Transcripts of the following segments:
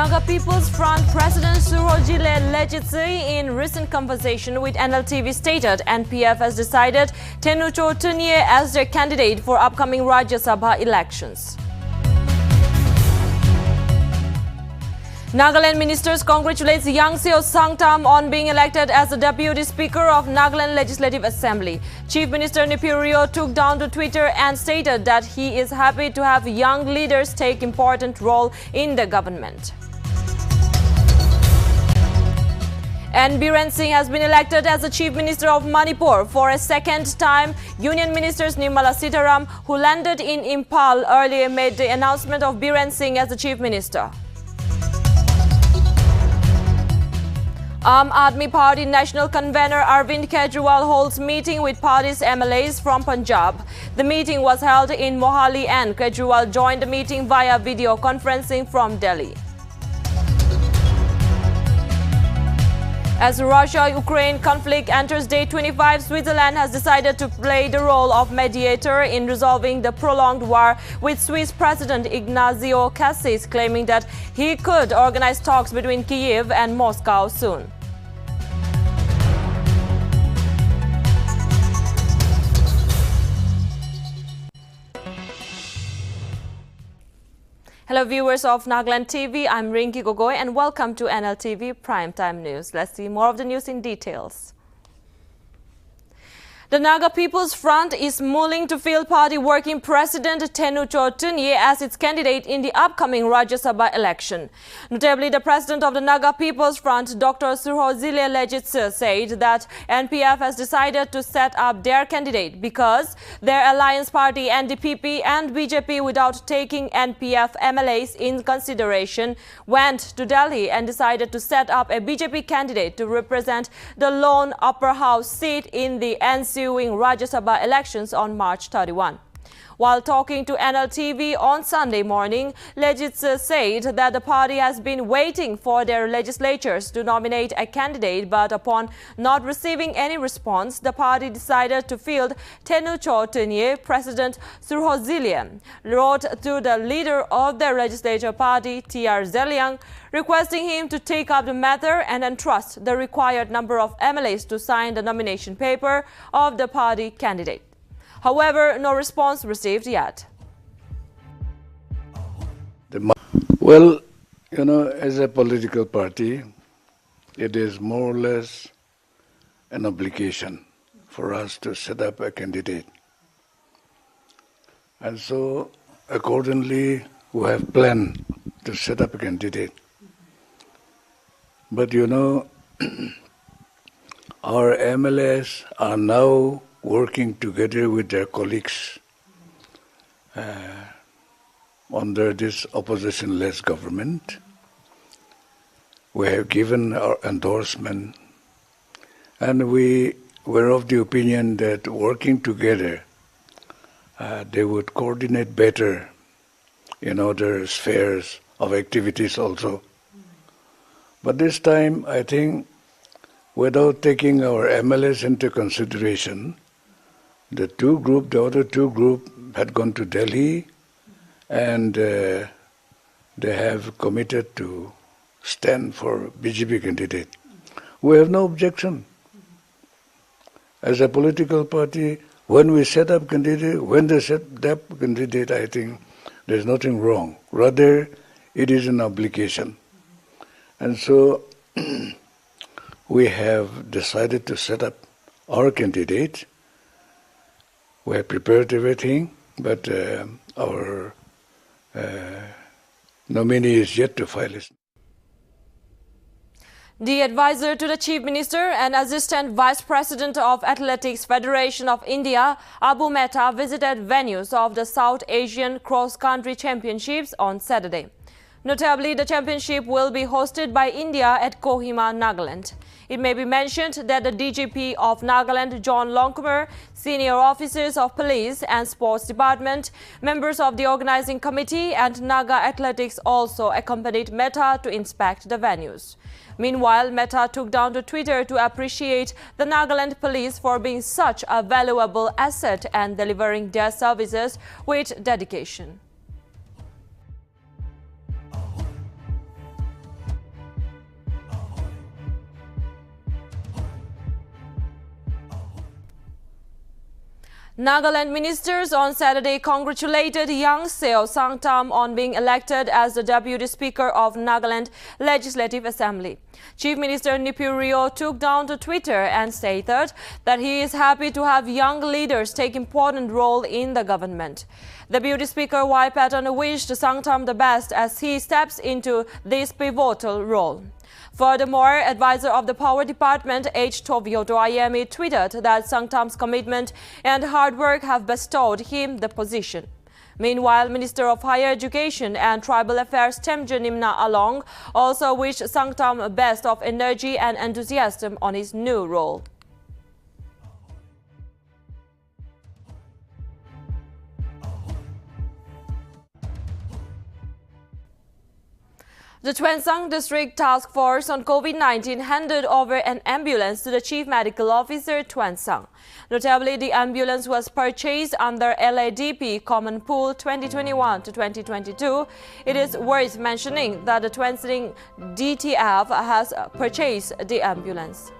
Naga People's Front President Surojile Lejitsi in recent conversation with Nltv stated NPF has decided Tenucho Tunye as their candidate for upcoming Rajya Sabha elections. Nagaland ministers congratulates Yangseo Sangtam on being elected as the Deputy Speaker of Nagaland Legislative Assembly. Chief Minister Nipurio took down to Twitter and stated that he is happy to have young leaders take important role in the government. And Biren Singh has been elected as the Chief Minister of Manipur for a second time. Union Ministers Nirmala Sitaram, who landed in Impal earlier, made the announcement of Biren Singh as the Chief Minister. Aam Aadmi Party National Convener Arvind Kejriwal holds meeting with party's MLAs from Punjab. The meeting was held in Mohali and Kejriwal joined the meeting via video conferencing from Delhi. As the Russia-Ukraine conflict enters day 25, Switzerland has decided to play the role of mediator in resolving the prolonged war, with Swiss President Ignazio Cassis claiming that he could organize talks between Kyiv and Moscow soon. Hello viewers of Nagaland TV, I'm Rinki Gogoi and welcome to Nltv Primetime News. Let's see more of the news in details. The Naga People's Front is mulling to field party working President Tenucho Tunye as its candidate in the upcoming Rajya Sabha election. Notably, the President of the Naga People's Front, Dr. Surojile Lejitsi, said that NPF has decided to set up their candidate because their alliance party NDPP and BJP, without taking NPF MLAs in consideration, went to Delhi and decided to set up a BJP candidate to represent the lone upper house seat in the ensuing Rajya Sabha elections on March 31. While talking to Nltv on Sunday morning, Lejitsi said that the party has been waiting for their legislatures to nominate a candidate, but upon not receiving any response, the party decided to field Tenucho Tunye. President Surojile wrote to the leader of their legislature party, T.R. Zeliang, requesting him to take up the matter and entrust the required number of MLAs to sign the nomination paper of the party candidate. However, no response received yet. Well, as a political party, it is more or less an obligation for us to set up a candidate. And so, accordingly, we have planned to set up a candidate. But our MLAs are now working together with their colleagues under this opposition-less government. We have given our endorsement, and we were of the opinion that working together, they would coordinate better in other spheres of activities also. But this time, I think, without taking our MLAs into consideration, the other two groups had gone to Delhi and they have committed to stand for BJP candidate. We have no objection. As a political party, when we set up candidate, when they set up candidate, I think there's nothing wrong. Rather, it is an obligation. And so we have decided to set up our candidate. We have prepared everything, but our nominee is yet to file it. The advisor to the Chief Minister and Assistant Vice President of Athletics Federation of India, Abu Mehta, visited venues of the South Asian Cross Country Championships on Saturday. Notably, the championship will be hosted by India at Kohima, Nagaland. It may be mentioned that the DGP of Nagaland, John Longkumar, senior officers of police and sports department, members of the organizing committee and Naga Athletics also accompanied Mehta to inspect the venues. Meanwhile, Mehta took down to Twitter to appreciate the Nagaland police for being such a valuable asset and delivering their services with dedication. Nagaland ministers on Saturday congratulated young Seo Sangtam on being elected as the Deputy Speaker of Nagaland Legislative Assembly. Chief Minister Nltv took down to Twitter and stated that he is happy to have young leaders take important role in the government. Deputy Speaker Y. Patton wished Sangtam the best as he steps into this pivotal role. Furthermore, advisor of the Power Department H. Tovioto Ayemi tweeted that Sangtam's commitment and hard work have bestowed him the position. Meanwhile, Minister of Higher Education and Tribal Affairs Temje Nimna Along also wished Sangtam best of energy and enthusiasm on his new role. The Twensang District Task Force on COVID-19 handed over an ambulance to the Chief Medical Officer Twensang. Notably, the ambulance was purchased under LADP Common Pool 2021 to 2022. It is worth mentioning that the Twensang DTF has purchased the ambulance.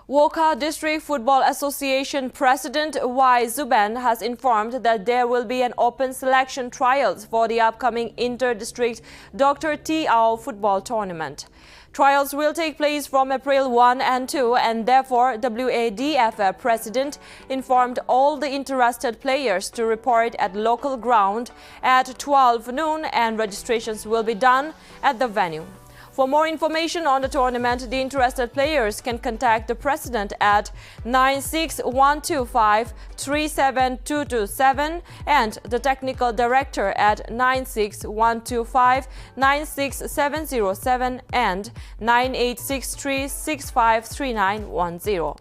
Wokha District Football Association President Y. Zuban has informed that there will be an open selection trials for the upcoming inter-district Dr. T. Ao football tournament. Trials will take place from April 1 and 2 and therefore WADF President informed all the interested players to report at local ground at 12 noon and registrations will be done at the venue. For more information on the tournament, the interested players can contact the President at 96125 37227 and the Technical Director at 96125 96707 and 9863 653910.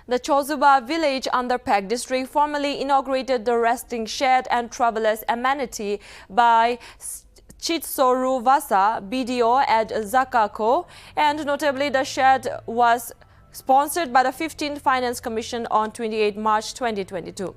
The Chozuba village under Pek district formally inaugurated the resting shed and travelers amenity by Chitsoru Vasa, BDO at Zakako, and notably the shed was sponsored by the 15th Finance Commission on 28 March 2022.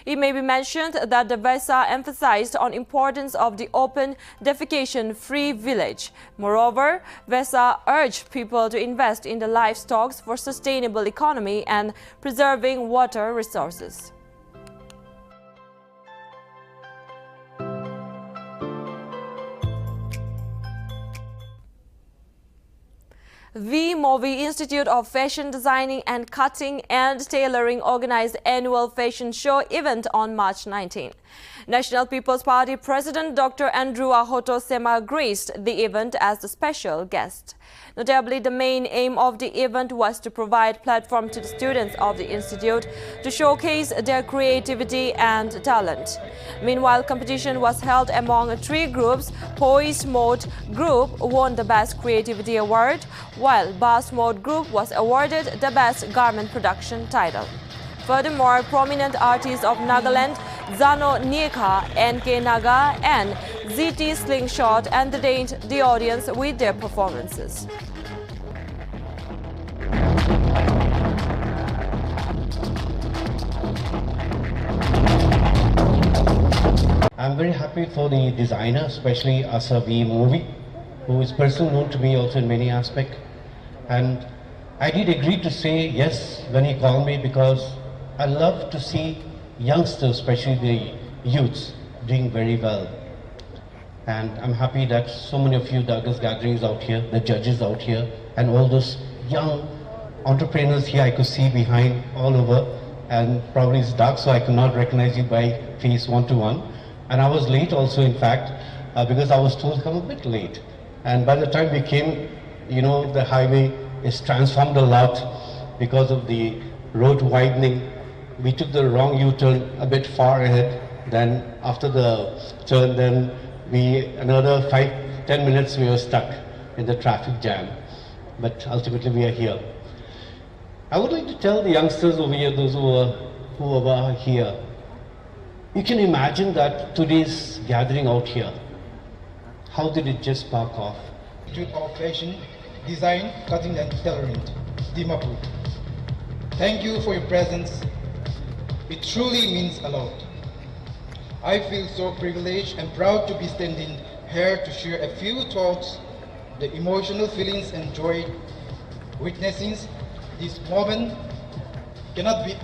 It may be mentioned that the VESA emphasized on importance of the open defecation-free village. Moreover, VESA urged people to invest in the livestock for sustainable economy and preserving water resources. V-Movi Institute of Fashion Designing and Cutting and Tailoring organized annual fashion show event on March 19. National People's Party President Dr. Andrew Ahoto Sema graced the event as the special guest. Notably, the main aim of the event was to provide platform to the students of the institute to showcase their creativity and talent. Meanwhile, competition was held among 3 groups. Poised Mode Group won the Best Creativity Award, while Bass Mode Group was awarded the Best Garment Production title. Furthermore, prominent artists of Nagaland, Zano Nieka, NK Naga and ZT Slingshot entertained the audience with their performances. I'm very happy for the designer, especially Asa V-Movi, who is personally known to me also in many aspects. And I did agree to say yes when he called me because I love to see youngsters, especially the youths, doing very well. And I'm happy that so many of you Douglas gatherings out here, the judges out here, and all those young entrepreneurs here I could see behind all over. And probably it's dark, so I could not recognize you by face one-to-one. And I was late also, in fact, because I was told to come a bit late. And by the time we came, you know, the highway is transformed a lot because of the road widening. We took the wrong U-turn a bit far ahead. Then after the turn, then another 5-10 minutes we were stuck in the traffic jam. But ultimately we are here. I would like to tell the youngsters over here, those who are here, you can imagine that today's gathering out here, how did it just spark off? Institute of Fashion, Design, Cutting and Tailoring, Dimapur. Thank you for your presence. It truly means a lot. I feel so privileged and proud to be standing here to share a few thoughts, the emotional feelings and joy witnessing this moment cannot be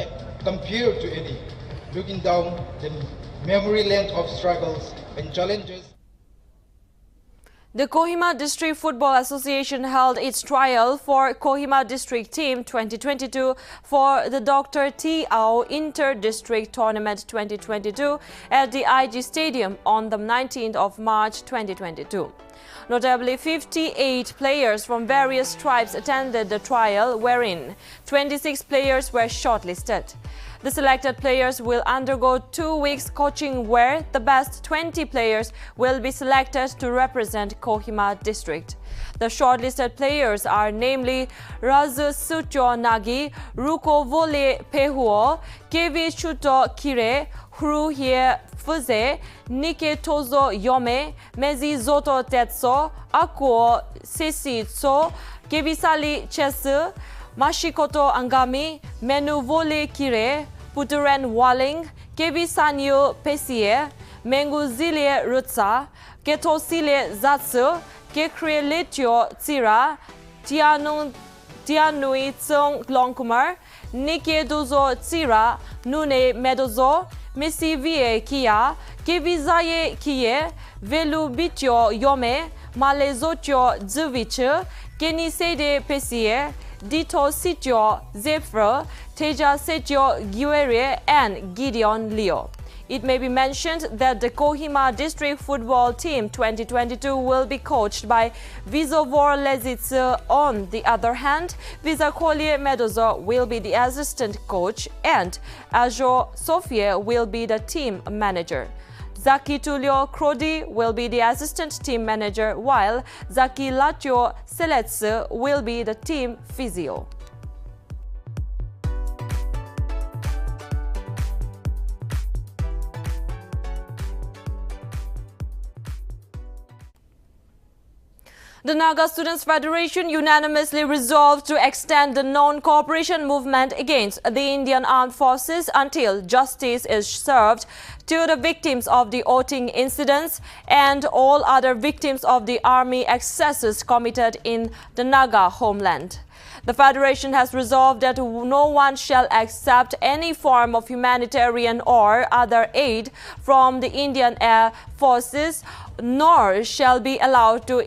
compared to any. Looking down the memory lane of struggles and challenges. The Kohima District Football Association held its trial for Kohima District Team 2022 for the Dr. T. Ao Inter-District Tournament 2022 at the IG Stadium on the 19th of March 2022. Notably, 58 players from various tribes attended the trial, wherein 26 players were shortlisted. The selected players will undergo 2 weeks coaching where the best 20 players will be selected to represent Kohima district. The shortlisted players are namely Razu Sucho Nagi, Ruko Vole Pehuo, Kevi Chuto Kire, Hru Hie Fuze, Nike Tozo Yome, Mezi Zoto Tetso, Akuo Sesi Tso, Kevisali Chesu, Mashikoto Angami, Menu Vole Kire, Puturen Walling, Kevi Sanyo Pesie, Mengu Zile Rutsa, Keto Sile Zatsu, Kekre Letio Tsira, Tianui Tsong Longkumar, Nike Dozo Tsira, Nune Medozo, Messi Vie Kia, Kevi Zaye Kie, Velu Bitio Yome, Malezotio Zuvichu, Keni Sede Pesie, Dito Sitio Zefra, Teja Setio Guerre, and Gideon Leo. It may be mentioned that the Kohima District Football Team 2022 will be coached by Vizovor Lezitse. On the other hand, Vizakolie Medozo will be the assistant coach and Ajo Sofia will be the team manager. Zaki Tulio Krodi will be the assistant team manager, while Zaki Latio Seletse will be the team physio. The Naga Students Federation unanimously resolved to extend the non-cooperation movement against the Indian Armed Forces until justice is served to the victims of the voting incidents and all other victims of the army excesses committed in the Naga homeland. The Federation has resolved that no one shall accept any form of humanitarian or other aid from the Indian Air Forces, nor shall be allowed to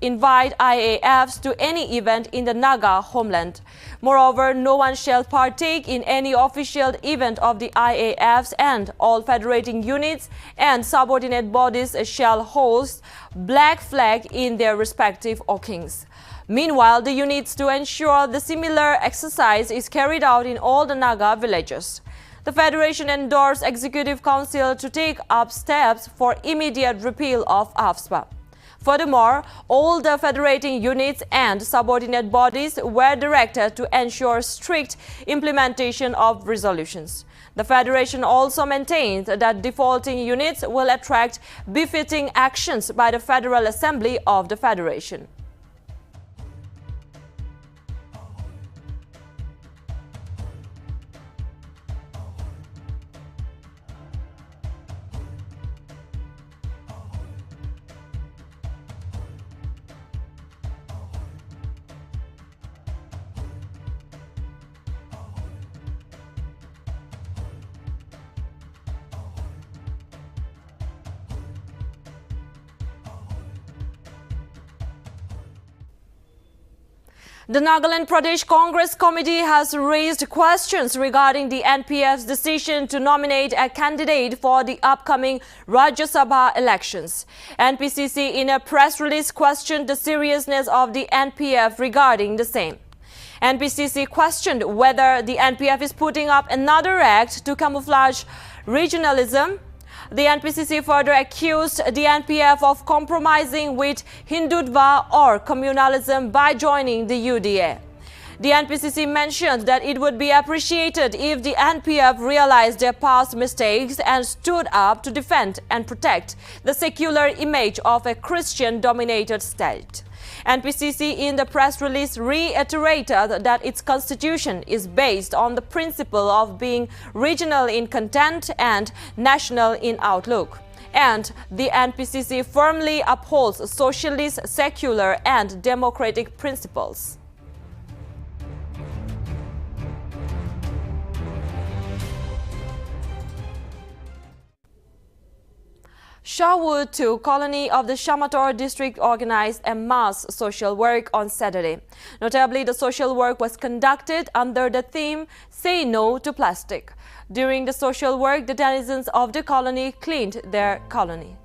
invite IAFs to any event in the Naga homeland. Moreover, no one shall partake in any official event of the IAFs, and all federating units and subordinate bodies shall host black flag in their respective Okings. Meanwhile, the units to ensure the similar exercise is carried out in all the Naga villages. The Federation endorsed Executive Council to take up steps for immediate repeal of AFSPA. Furthermore, all the federating units and subordinate bodies were directed to ensure strict implementation of resolutions. The Federation also maintained that defaulting units will attract befitting actions by the Federal Assembly of the Federation. The Nagaland Pradesh Congress Committee has raised questions regarding the NPF's decision to nominate a candidate for the upcoming Rajya Sabha elections. NPCC in a press release questioned the seriousness of the NPF regarding the same. NPCC questioned whether the NPF is putting up another act to camouflage regionalism. The NPCC further accused the NPF of compromising with Hindutva or communalism by joining the UDA. The NPCC mentioned that it would be appreciated if the NPF realized their past mistakes and stood up to defend and protect the secular image of a Christian-dominated state. NPCC in the press release reiterated that its constitution is based on the principle of being regional in content and national in outlook. And the NPCC firmly upholds socialist, secular and democratic principles. Shahwood 2 colony of the Shamator district organized a mass social work on Saturday. Notably, the social work was conducted under the theme Say No to Plastic. During the social work, the denizens of the colony cleaned their colony.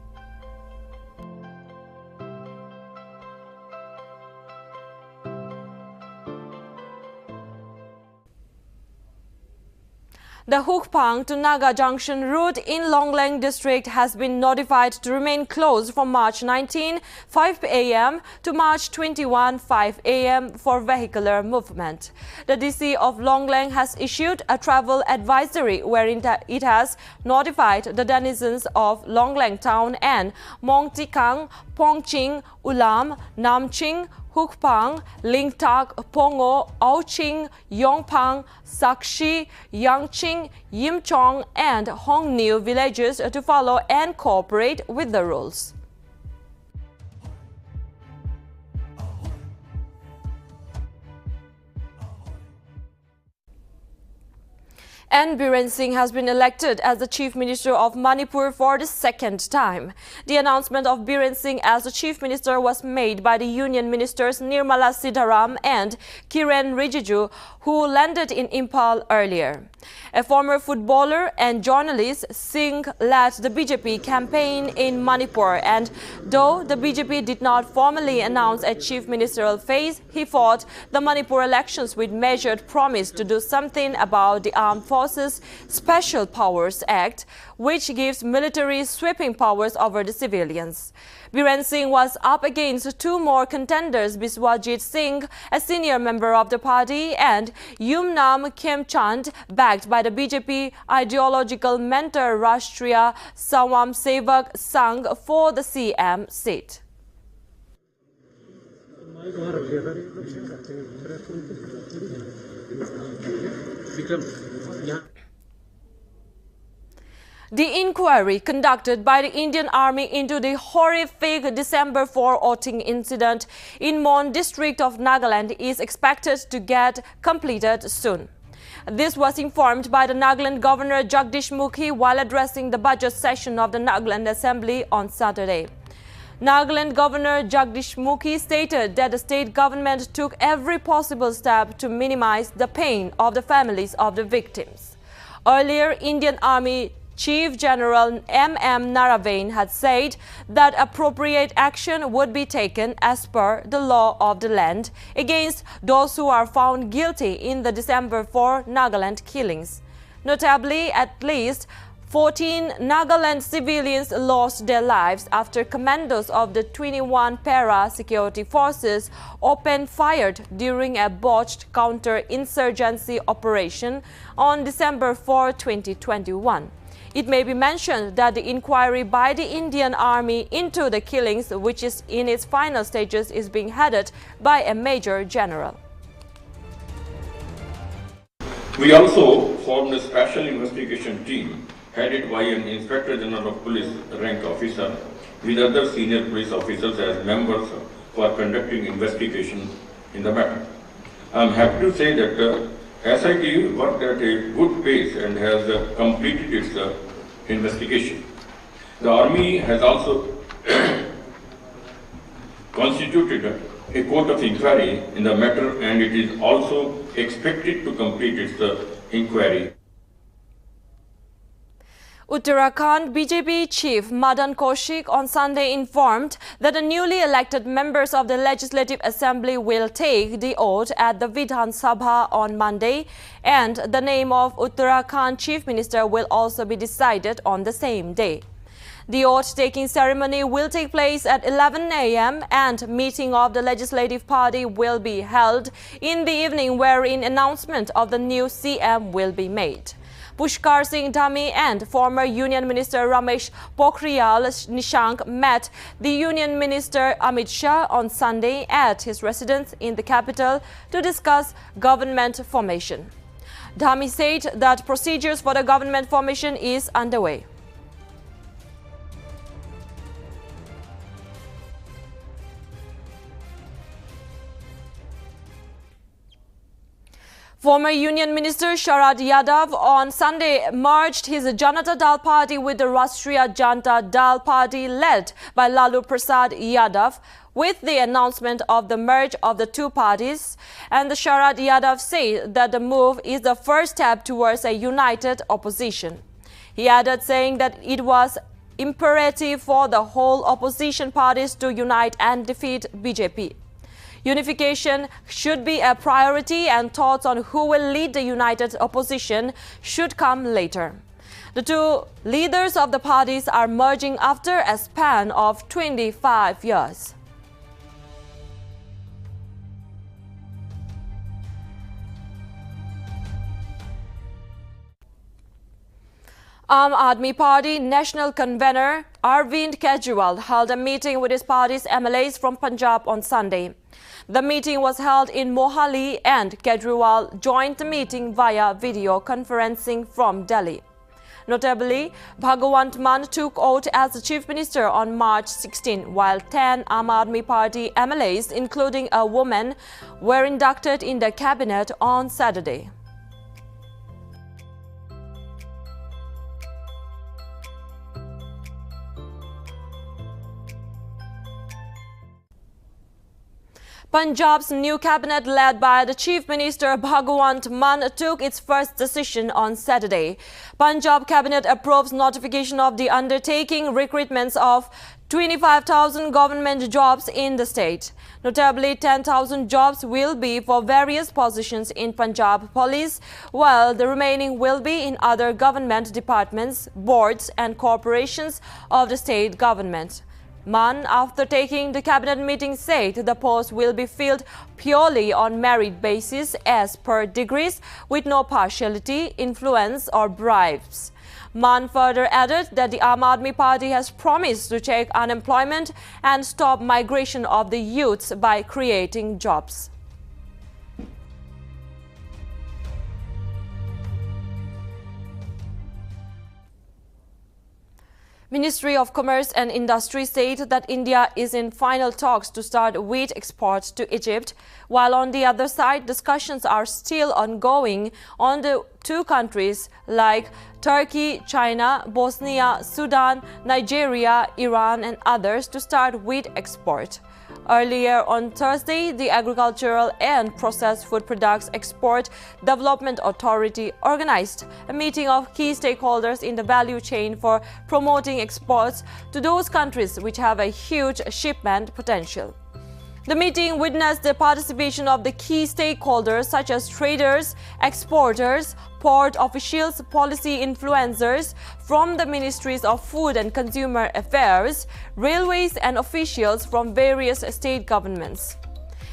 The Hukpang to Naga Junction route in Longlang district has been notified to remain closed from March 19, 5 a.m. to March 21, 5 a.m. for vehicular movement. The DC of Longlang has issued a travel advisory wherein it has notified the denizens of Longlang town and Mongtikang, Pongching, Ulam, Namching, Hukpang, Lingtak, Pongo, Auching, Yongpang, Sakshi, Yangching, Yimchong and Hongniu villages to follow and cooperate with the rules. N. Biren Singh has been elected as the Chief Minister of Manipur for the second time. The announcement of Biren Singh as the Chief Minister was made by the Union Ministers Nirmala Sitharam and Kiren Rijiju, who landed in Imphal earlier. A former footballer and journalist, Singh led the BJP campaign in Manipur, and though the BJP did not formally announce a chief ministerial phase, he fought the Manipur elections with measured promise to do something about the Armed Forces Special Powers Act, which gives military sweeping powers over the civilians. Biren Singh was up against two more contenders, Biswajit Singh, a senior member of the party, and Yumnam Khemchand, backed by the BJP ideological mentor Rashtriya Sawam Sevak Sangh for the CM seat. The inquiry conducted by the Indian Army into the horrific December 4 outing incident in Mon district of Nagaland is expected to get completed soon. This was informed by the Nagaland Governor Jagdish Mukhi while addressing the budget session of the Nagaland Assembly on Saturday. Nagaland Governor Jagdish Mukhi stated that the state government took every possible step to minimize the pain of the families of the victims. Earlier, Indian Army Chief General M.M. Naravain had said that appropriate action would be taken as per the law of the land against those who are found guilty in the December 4 Nagaland killings. Notably, at least 14 Nagaland civilians lost their lives after commandos of the 21 para-security forces opened fire during a botched counter-insurgency operation on December 4, 2021. It may be mentioned that the inquiry by the Indian Army into the killings, which is in its final stages, is being headed by a Major General. We also formed a special investigation team headed by an Inspector General of Police rank officer with other senior police officers as members for conducting investigation in the matter. I am happy to say that SIT worked at a good pace and has completed its investigation. The Army has also constituted a court of inquiry in the matter, and it is also expected to complete its inquiry. Uttarakhand BJP Chief Madan Kaushik on Sunday informed that the newly elected members of the Legislative Assembly will take the oath at the Vidhan Sabha on Monday, and the name of Uttarakhand Chief Minister will also be decided on the same day. The oath-taking ceremony will take place at 11 a.m. and meeting of the Legislative Party will be held in the evening, wherein announcement of the new CM will be made. Pushkar Singh Dhami and former Union Minister Ramesh Pokhriyal Nishank met the Union Minister Amit Shah on Sunday at his residence in the capital to discuss government formation. Dhami said that procedures for the government formation is underway. Former Union Minister Sharad Yadav on Sunday merged his Janata Dal Party with the Rashtriya Janata Dal Party led by Lalu Prasad Yadav with the announcement of the merge of the two parties, and the Sharad Yadav said that the move is the first step towards a united opposition. He added saying that it was imperative for the whole opposition parties to unite and defeat BJP. Unification should be a priority and thoughts on who will lead the united opposition should come later. The two leaders of the parties are merging after a span of 25 years. Aam Aadmi Party National Convener Arvind Kejriwal held a meeting with his party's MLAs from Punjab on Sunday. The meeting was held in Mohali and Kejriwal joined the meeting via video conferencing from Delhi. Notably, Bhagwant Mann took oath as the Chief Minister on March 16, while 10 Aam Aadmi Party MLAs, including a woman, were inducted in the cabinet on Saturday. Punjab's new cabinet led by the Chief Minister Bhagwant Mann took its first decision on Saturday. Punjab cabinet approves notification of the undertaking recruitments of 25,000 government jobs in the state. Notably, 10,000 jobs will be for various positions in Punjab Police, while the remaining will be in other government departments, boards and corporations of the state government. Mann, after taking the cabinet meeting, said the post will be filled purely on merit basis as per degrees with no partiality, influence or bribes. Mann further added that the Aam Aadmi Party has promised to check unemployment and stop migration of the youths by creating jobs. Ministry of Commerce and Industry said that India is in final talks to start wheat exports to Egypt, while on the other side, discussions are still ongoing on the two countries like Turkey, China, Bosnia, Sudan, Nigeria, Iran and others to start wheat export. Earlier on Thursday, the Agricultural and Processed Food Products Export Development Authority organized a meeting of key stakeholders in the value chain for promoting exports to those countries which have a huge shipment potential. The meeting witnessed the participation of the key stakeholders such as traders, exporters, port officials, policy influencers from the Ministries of Food and Consumer Affairs, railways and officials from various state governments.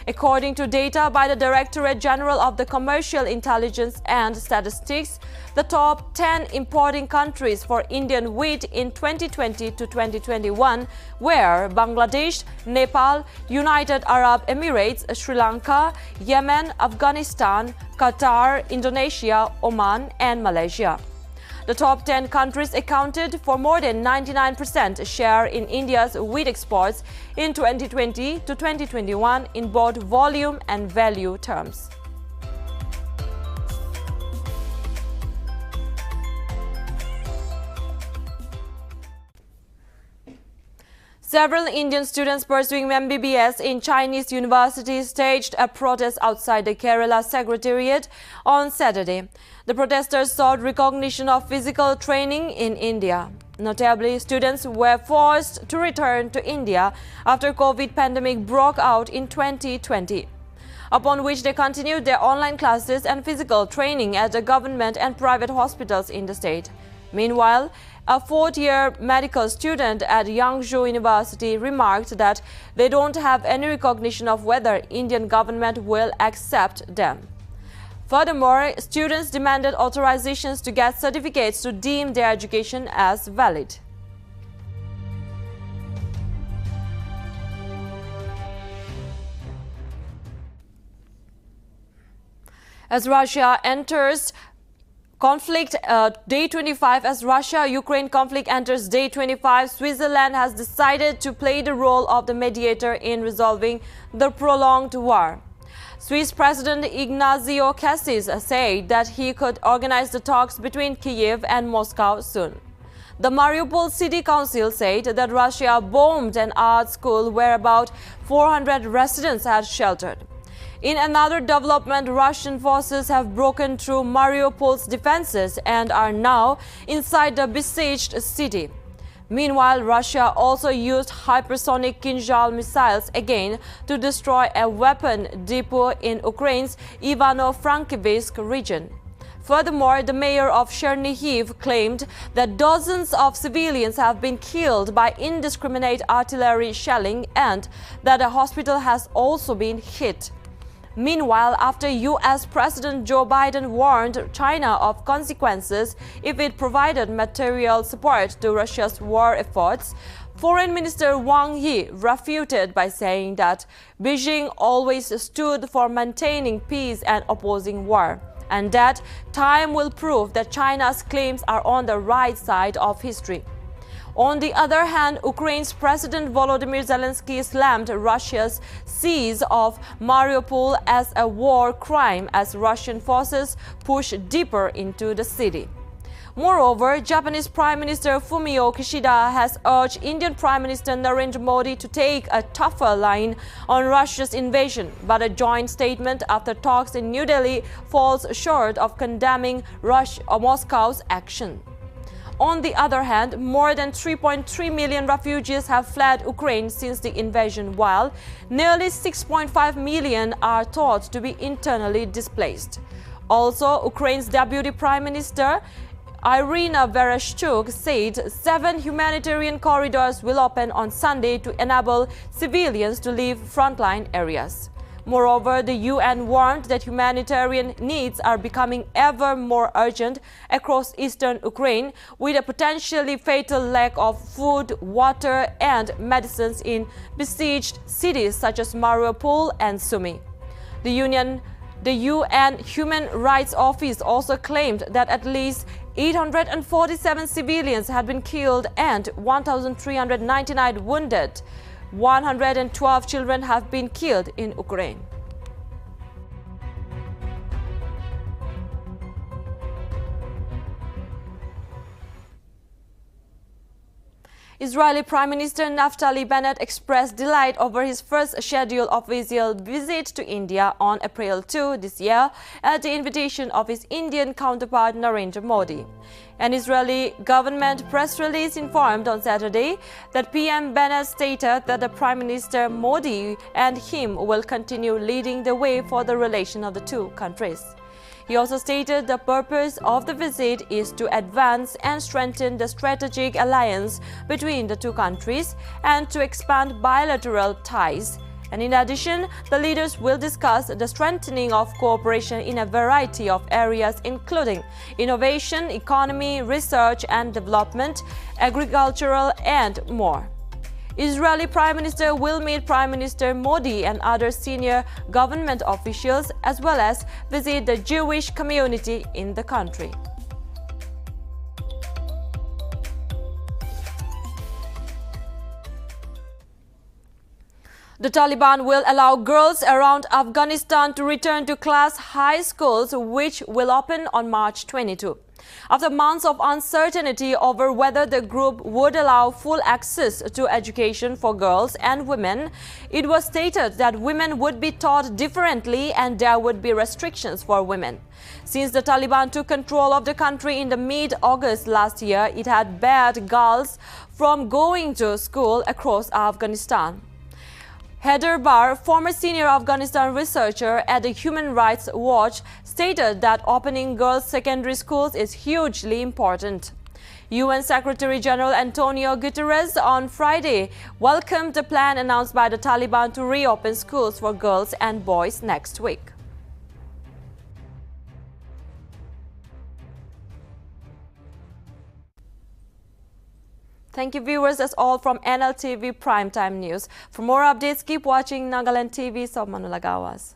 According to data by the Directorate General of the Commercial Intelligence and Statistics, the top 10 importing countries for Indian wheat in 2020 to 2021 were Bangladesh, Nepal, United Arab Emirates, Sri Lanka, Yemen, Afghanistan, Qatar, Indonesia, Oman and Malaysia. The top 10 countries accounted for more than 99% share in India's wheat exports in 2020 to 2021 in both volume and value terms. Several Indian students pursuing MBBS in Chinese universities staged a protest outside the Kerala Secretariat on Saturday. The protesters sought recognition of physical training in India. Notably, students were forced to return to India after COVID pandemic broke out in 2020, upon which they continued their online classes and physical training at the government and private hospitals in the state. Meanwhile, A fourth-year medical student at Yangzhou University remarked that they don't have any recognition of whether Indian government will accept them. Furthermore, students demanded authorizations to get certificates to deem their education as valid. As Russia enters conflict day 25, as Russia-Ukraine conflict enters day 25, Switzerland has decided to play the role of the mediator in resolving the prolonged war. Swiss President Ignazio Cassis said that he could organize the talks between Kyiv and Moscow soon. The Mariupol City Council said that Russia bombed an art school where about 400 residents had sheltered. In another development, Russian forces have broken through Mariupol's defenses and are now inside the besieged city. Meanwhile, Russia also used hypersonic Kinzhal missiles again to destroy a weapon depot in Ukraine's Ivano-Frankivsk region. Furthermore, the mayor of Chernihiv claimed that dozens of civilians have been killed by indiscriminate artillery shelling and that a hospital has also been hit. Meanwhile, after U.S. President Joe Biden warned China of consequences if it provided material support to Russia's war efforts, Foreign Minister Wang Yi refuted by saying that Beijing always stood for maintaining peace and opposing war, and that time will prove that China's claims are on the right side of history. On the other hand, Ukraine's President Volodymyr Zelensky slammed Russia's siege of Mariupol as a war crime as Russian forces push deeper into the city. Moreover, Japanese Prime Minister Fumio Kishida has urged Indian Prime Minister Narendra Modi to take a tougher line on Russia's invasion, but a joint statement after talks in New Delhi falls short of condemning Moscow's action. On the other hand, more than 3.3 million refugees have fled Ukraine since the invasion, while nearly 6.5 million are thought to be internally displaced. Also, Ukraine's Deputy Prime Minister Irina Vereshchuk said 7 humanitarian corridors will open on Sunday to enable civilians to leave frontline areas. Moreover, the UN warned that humanitarian needs are becoming ever more urgent across eastern Ukraine, with a potentially fatal lack of food, water, and medicines in besieged cities such as Mariupol and Sumy. The UN Human Rights Office also claimed that at least 847 civilians had been killed and 1,399 wounded. 112 children have been killed in Ukraine. Israeli Prime Minister Naftali Bennett expressed delight over his first scheduled official visit to India on April 2 this year at the invitation of his Indian counterpart Narendra Modi. An Israeli government press release informed on Saturday that PM Bennett stated that the Prime Minister Modi and him will continue leading the way for the relation of the two countries. He also stated the purpose of the visit is to advance and strengthen the strategic alliance between the two countries and to expand bilateral ties. And in addition, the leaders will discuss the strengthening of cooperation in a variety of areas including innovation, economy, research and development, agricultural and more. Israeli Prime Minister will meet Prime Minister Modi and other senior government officials as well as visit the Jewish community in the country. The Taliban will allow girls around Afghanistan to return to class high schools, which will open on March 22. After months of uncertainty over whether the group would allow full access to education for girls and women, it was stated that women would be taught differently and there would be restrictions for women. Since the Taliban took control of the country in the mid-August last year, it had barred girls from going to school across Afghanistan. Haider Bar, former senior Afghanistan researcher at the Human Rights Watch, stated that opening girls' secondary schools is hugely important. UN Secretary General Antonio Guterres on Friday welcomed the plan announced by the Taliban to reopen schools for girls and boys next week. Thank you, viewers. That's all from NLTV Primetime News. For more updates, keep watching Nagaland TV sa Manulagawas.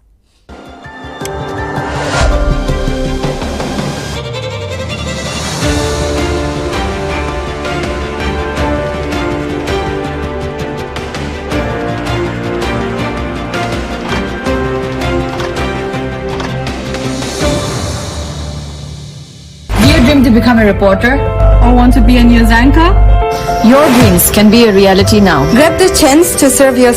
Do you dream to become a reporter? Or want to be a news anchor? Your dreams can be a reality now. Grab the chance to serve your